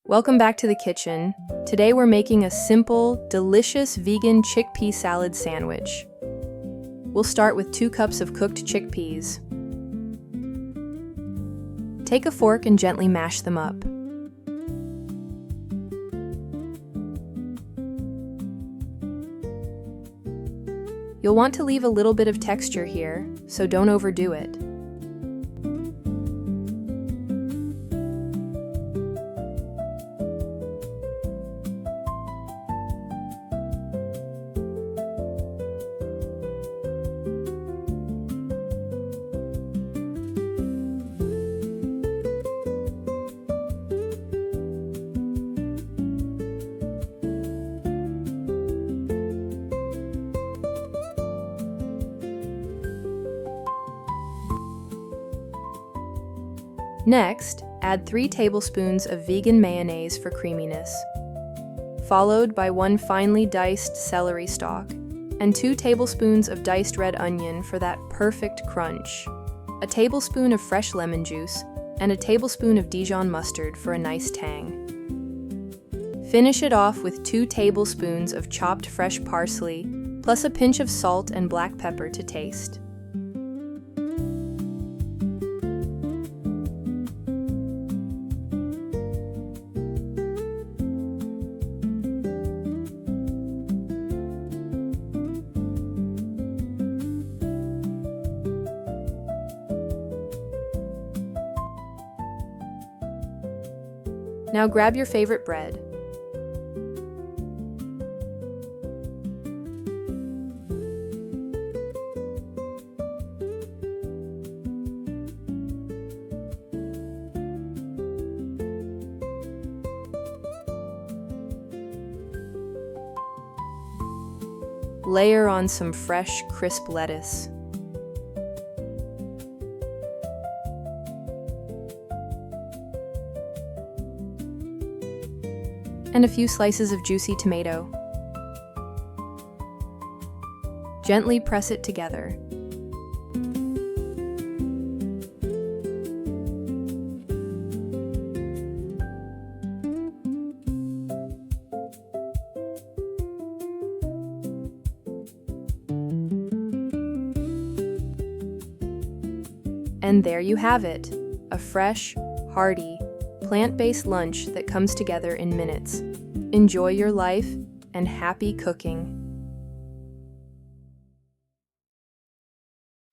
Welcome back to the kitchen. Today we're making a simple, delicious vegan chickpea salad sandwich. We'll start with 2 cups of cooked chickpeas. Take a fork and gently mash them up. You'll want to leave a little bit of texture here, so don't overdo it. Next, add 3 tablespoons of vegan mayonnaise for creaminess, followed by 1 finely diced celery stalk and 2 tablespoons of diced red onion for that perfect crunch, a tablespoon of fresh lemon juice, and a tablespoon of Dijon mustard for a nice tang. Finish it off with 2 tablespoons of chopped fresh parsley, plus a pinch of salt and black pepper to taste. Now grab your favorite bread. Layer on some fresh, crisp lettuce. And a few slices of juicy tomato. Gently press it together. And there you have it, a fresh, hearty, plant-based lunch that comes together in minutes. Enjoy your life and happy cooking.